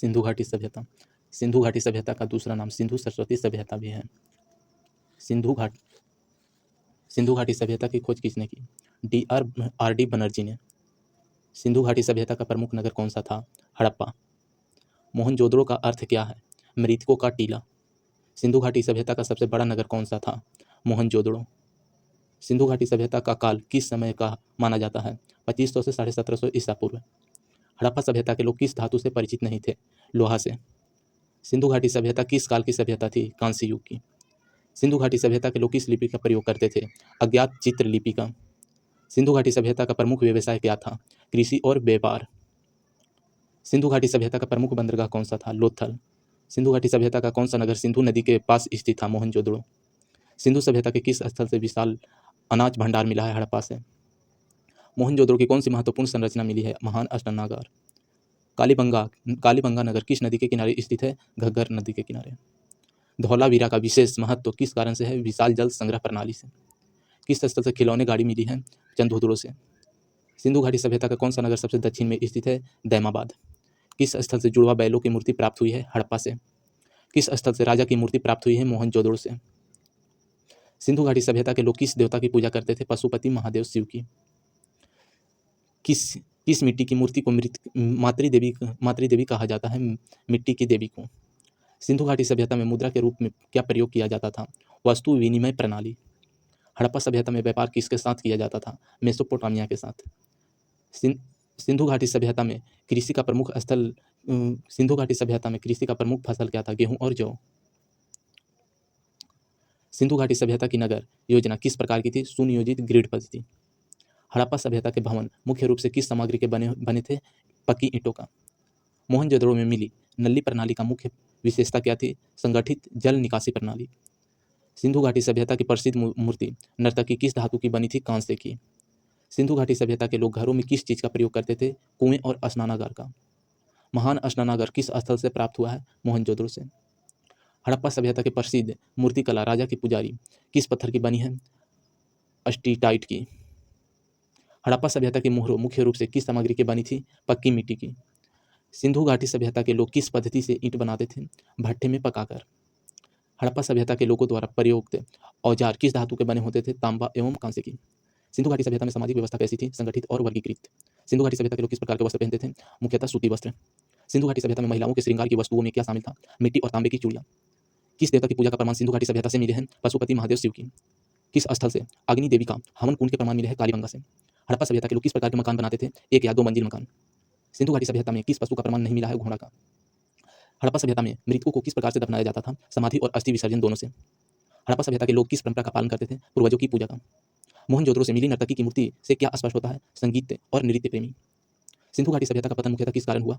सिंधु घाटी सभ्यता। सिंधु घाटी सभ्यता का दूसरा नाम सिंधु सरस्वती सभ्यता भी है। सिंधु घाट सिंधु घाटी सभ्यता की खोज किसने की? आर डी बनर्जी ने। सिंधु घाटी सभ्यता का प्रमुख नगर कौन सा था? हड़प्पा। मोहनजोदड़ो का अर्थ क्या है? मृतकों का टीला। सिंधु घाटी सभ्यता का सबसे बड़ा नगर कौन सा था? मोहनजोदड़ो। सिंधु घाटी सभ्यता का काल किस समय का माना जाता है? 2500 से 1750 ईसा पूर्व। हड़प्पा सभ्यता के लोग किस धातु से परिचित नहीं थे? लोहा से। सिंधु घाटी सभ्यता किस काल की सभ्यता थी? कांस्य युग की। सिंधु घाटी सभ्यता के लोग किस लिपि का प्रयोग करते थे? अज्ञात चित्र लिपि का। सिंधु घाटी सभ्यता का प्रमुख व्यवसाय क्या था? कृषि और व्यापार। सिंधु घाटी सभ्यता का प्रमुख बंदरगाह कौन सा था? लोथल। सिंधु घाटी सभ्यता का कौन सा नगर सिंधु नदी के पास स्थित था? मोहनजोदड़ो। सिंधु सभ्यता के किस स्थल से विशाल अनाज भंडार मिला है? हड़प्पा से। मोहनजोदड़ो की कौन सी महत्वपूर्ण संरचना मिली है? महान अष्टनागार। कालीबंगा नगर किस नदी के किनारे स्थित है? घग्गर नदी के किनारे। धौलावीरा का विशेष महत्व किस कारण से है? विशाल जल संग्रह प्रणाली से। किस स्थल से खिलौने गाड़ी मिली है? चंदोदड़ो से। सिंधु घाटी सभ्यता का कौन सा नगर सबसे दक्षिण में स्थित है? दैमाबाद। किस स्थल से जुड़वा बैलों की मूर्ति प्राप्त हुई है? हड़प्पा से। किस स्थल से राजा की मूर्ति प्राप्त हुई है? मोहनजोदड़ो से। सिंधु घाटी सभ्यता के लोग किस देवता की पूजा करते थे? पशुपति महादेव शिव की। किस मिट्टी की मूर्ति को मातृदेवी कहा जाता है? मिट्टी की देवी को। सिंधु घाटी सभ्यता में मुद्रा के रूप में क्या प्रयोग किया जाता था? वस्तु विनिमय प्रणाली। हड़प्पा सभ्यता में व्यापार किसके साथ किया जाता था? मेसोपोटामिया के साथ। सिंधु घाटी सभ्यता में कृषि का प्रमुख स्थल सिंधु घाटी सभ्यता में कृषि का प्रमुख फसल क्या था? गेहूं और जौ। सिंधु घाटी सभ्यता की नगर योजना किस प्रकार की थी? सुनियोजित ग्रिड पद्धति। हड़प्पा सभ्यता के भवन मुख्य रूप से किस सामग्री के बने थे? पक्की ईंटों का। मोहनजोदड़ो में मिली नल्ली प्रणाली का मुख्य विशेषता क्या थी? संगठित जल निकासी प्रणाली। सिंधु घाटी सभ्यता की प्रसिद्ध मूर्ति नर्तकी किस धातु की बनी थी? कांस्य की। सिंधु घाटी सभ्यता के लोग घरों में किस चीज का प्रयोग करते थे? कुएं और स्नानागार का। महान स्नानागार किस स्थल से प्राप्त हुआ है? मोहनजोदड़ो से। हड़प्पा सभ्यता के प्रसिद्ध मूर्तिकला राजा की पुजारी किस पत्थर की बनी है? स्टीटाइट की। हड़प्पा सभ्यता की मोहरों मुख्य रूप से किस सामग्री की बनी थी? पक्की मिट्टी की। सिंधु घाटी सभ्यता के लोग किस पद्धति से ईंट बनाते थे? भट्ठे में पकाकर। हड़प्पा सभ्यता के लोगों द्वारा प्रयुक्त औजार किस धातु के बने होते थे? तांबा एवं कांस्य की। सिंधु घाटी सभ्यता में सामाजिक व्यवस्था कैसी थी? संगठित और वर्गीकृत। सिंधु घाटी सभ्यता के लोग किस प्रकार के वस्त्र पहनते थे? मुख्यतः सूती वस्त्र। सिंधु घाटी सभ्यता में महिलाओं के श्रृंगार की वस्तुओं में क्या शामिल था? मिट्टी और तांबे की चूड़ियां। किस देवता की पूजा का प्रमाण सिंधु घाटी सभ्यता से मिले हैं? पशुपति महादेव शिव की। किस स्थल से अग्नि देवी का हवन कुंड के प्रमाण मिले हैं? कालीबंगा से। हड़प्पा सभ्यता के लोग किस प्रकार के मकान बनाते थे? एक या दो मंजिल मकान। सिंधु घाटी सभ्यता में किस पशु का प्रमाण नहीं मिला है? घोड़ा का। हड़प्पा सभ्यता में मृतकों को किस प्रकार से दफनाया जाता था? समाधि और अस्थि विसर्जन दोनों से। हड़प्पा सभ्यता के लोग किस परंपरा का पालन करते थे? पूर्वजों की पूजा का। मोहनजोदड़ो से मिली नर्तकी की मूर्ति से क्या स्पष्ट होता है? संगीत और नृत्य प्रेमी। सिंधु घाटी सभ्यता का पतन मुख्यतः किस कारण हुआ?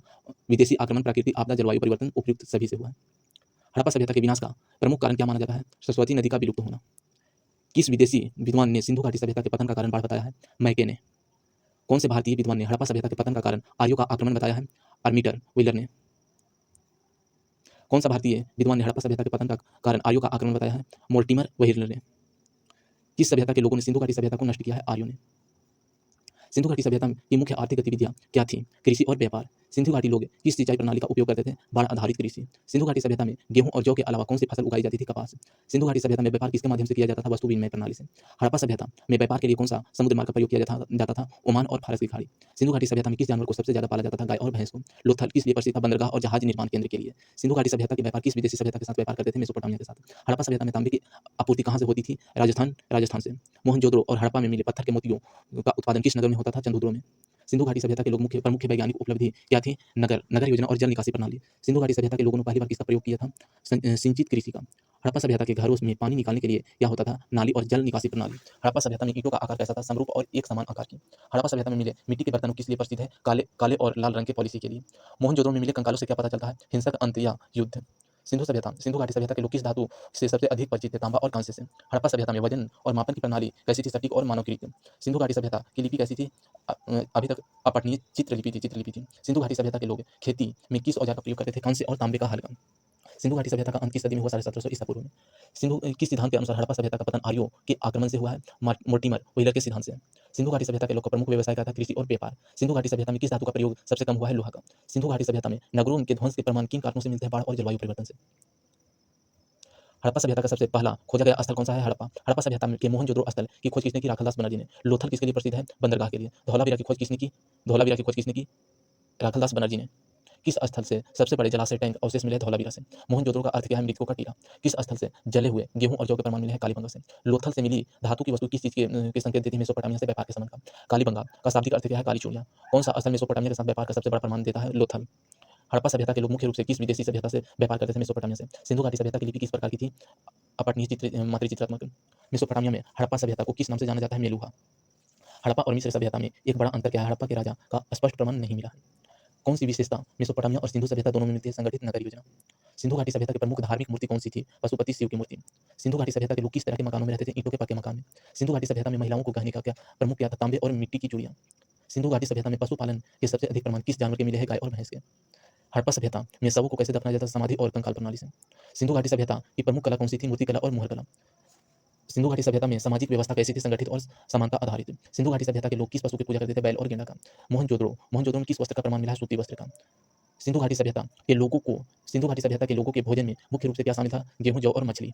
विदेशी आक्रमण, प्राकृतिक आपदा, जलवायु परिवर्तन, उपयुक्त सभी से हुआ है। हड़प्पा सभ्यता के विनाश का प्रमुख कारण क्या माना जाता है? सरस्वती नदी का विलुप्त होना। किस विदेशी विद्वान ने सिंधु घाटी सभ्यता के पतन का कारण बाढ़ बताया है? मैके ने। कौन से भारतीय विद्वान ने हड़प्पा सभ्यता के पतन का कारण आर्यों का आक्रमण बताया है? आर्मीटर व्हीलर ने। कौन सा भारतीय विद्वान ने हड़प्पा सभ्यता के पतन का कारण आर्यों का आक्रमण बताया है? मोर्टिमर व्हीलर ने। किस सभ्यता के लोगों ने सिंधु घाटी सभ्यता को नष्ट किया है? आर्यों ने। सिंधु घाटी सभ्यता की मुख्य आर्थिक गतिविधियां क्या थी? कृषि और व्यापार। सिंधु घाटी लोग किस सिंचाई प्रणाली का उपयोग करते थे? बाढ़ आधारित कृषि। सिंधु घाटी सभ्यता में गेहूं और जौ के अलावा कौन सी फसल उगाई जाती थी? कपास। सिंधु घाटी सभ्यता में व्यापार किसके माध्यम से किया जाता था? वस्तु विनिमय प्रणाली से। हड़प्पा सभ्यता में व्यापार के लिए कौन सा समुद्र मार्ग का प्रयोग किया जाता था? ओमान और फारस की खाड़ी। सिंधु घाटी सभ्यता में किस जानवर को सबसे ज्यादा पाला जाता था? गाय और भैंस को। लोथल किस लिए प्रसिद्ध था? बंदरगाह और जहाज निर्माण केंद्र के लिए। सिंधु घाटी सभ्यता के व्यापार किस विदेशी सभ्यता के साथ व्यापार करते थे? मेसोपोटामिया के साथ। हड़प्पा सभ्यता में तांबे की आपूर्ति कहां से होती थी? राजस्थान से। मोहनजोदड़ो और हड़प्पा में मिले पत्थर के मोतियों का उत्पादन किस नगर में होता था? चंदोदड़ो में। सिंधु घाटी सभ्यता के लोग प्रमुख वैज्ञानिक उपलब्धि क्या थी? नगर योजना और जल निकासी प्रणाली। सिंधु घाटी सभ्यता के लोगों ने पहली बार किसका प्रयोग किया था? सिंचित कृषि का। हड़प्पा सभ्यता के घरों में पानी निकालने के लिए क्या होता था? नाली और जल निकासी प्रणाली। हड़प्पा सभ्यता में ईंटों का आकार कैसा था? समरूप और एक समान आकार की। हड़प्पा सभ्यता में मिले मिट्टी के बर्तनों किस लिए प्रसिद्ध है? काले और लाल रंग के पॉलिसी के लिए। मोहनजोदड़ो में मिले कंकालों से क्या पता चलता है? हिंसक अंत या युद्ध। सिंधु घाटी सभ्यता के लोग किस धातु से सबसे अधिक परिचित थे? तांबा और कांस्य से। हड़प्पा सभ्यता में वजन और मापन की प्रणाली कैसी थी? सटीक और मानकीकृत। सिंधु घाटी सभ्यता की लिपि कैसी थी? अभी तक अपठनीय चित्रलिपि थी। सिंधु घाटी सभ्यता के लोग खेती में किस औजार का प्रयोग करते थे? कांस्य और तांबे का हल्का। सिंधु घाटी सभ्यता का अंत किस सदी में हुआ? 1750 ईसा पूर्व में। सिंधु किस सिद्धांत के अनुसार हड़प्पा सभ्यता का पतन आर्यों के आक्रमण से हुआ है? मोर्टिमर व्हीलर के सिद्धांत से। सिंधु घाटी सभ्यता के लोग का प्रमुख व्यवसाय क्या था? कृषि और व्यापार। सिंधु घाटी सभ्यता में किस धातु का प्रयोग सबसे कम हुआ है? लोहा का। सिंधु घाटी सभ्यता में नगरों के ध्वंस के प्रमाण किन कारकों से मिलते हैं? बाढ़ और जलवायु परिवर्तन से। हड़प्पा सभ्यता का सबसे पहला खोजा गया स्थल कौन सा है? हड़प्पा। हड़प्पा सभ्यता के मोहनजोदड़ो स्थल की खोज किसने की? राखालदास बनर्जी ने। लोथल किसके लिए प्रसिद्ध है? बंदरगाह के लिए। धौलावीरा की खोज किसने की? धौलावीरा की खोज किसने की? राखालदास बनर्जी ने। किस स्थल से सबसे बड़े जलाशय टैंक अवशेष मिले? धौलावीरा से। मोहनजोदड़ो का अर्थ क्या है? मृतकों का टीला। किस स्थल से जले हुए गेहूं और जौ के प्रमाण मिले हैं? कालीबंगा से। लोथल से मिली धातु की वस्तु किस चीज के संकेत देती है? मेसोपोटामिया से व्यापार के संबंध का। कालीबंगा का शाब्दिक अर्थ क्या है? काली चूड़ियां। कौन सा स्थल मेसोपोटामिया के साथ व्यापार का सबसे बड़ा प्रमाण देता है? लोथल। हड़प्पा सभ्यता के लोग मुख्य रूप से किस विदेशी सभ्यता से व्यापार करते थे? मेसोपोटामिया से। सिंधु घाटी सभ्यता की लिपि किस प्रकार की थी? अपठनीय मातृचित्रात्मक। मेसोपोटामिया में हड़प्पा सभ्यता को किस नाम से जाना जाता है? मेलुहा। हड़प्पा और मिस्र सभ्यता में एक बड़ा अंतर क्या है? हड़प्पा के राजा का स्पष्ट प्रमाण नहीं मिला है। कौन सी विशेषता मेसोपोटामिया और सिंधु सभ्यता दोनों में मिलती है? संगठित नगर योजना। सिंधु घाटी सभ्यता की प्रमुख धार्मिक मूर्ति कौन सी थी? पशुपति शिव की मूर्ति। सिंधु घाटी सभ्यता के लोग किस तरह के मकानों में रहते थे? ईंटों के पक्के मकान में। सिंधु घाटी सभ्यता में महिलाओं को गहने का क्या प्रमुख क्या था? तांबे और मिट्टी की चूड़ियां। सिंधु घाटी सभ्यता में पशुपालन के सबसे अधिक प्रमाण किस जानवर के मिले हैं? गाय और भैंस के। हड़प्पा सभ्यता में शवों को कैसे दफनाया जाता है? समाधि और कंकाल प्रणाली से। सिंधु घाटी सभ्यता की प्रमुख कला कौन सी थी? मूर्ति कला और मुहर कला। सिंधु घाटी सभ्यता में सामाजिक व्यवस्था कैसी थी? संगठित और समानता आधारित। सिंधु घाटी सभ्यता के लोग किस पशु की पूजा करते थे? बैल और गेंडा का। मोहनजोदड़ो में किस वस्त्र का प्रमाण मिला है? सूती वस्त्र का। सिंधु घाटी सभ्यता के लोगों के भोजन में मुख्य रूप से क्या शामिल था? गेहूं, जौ और मछली।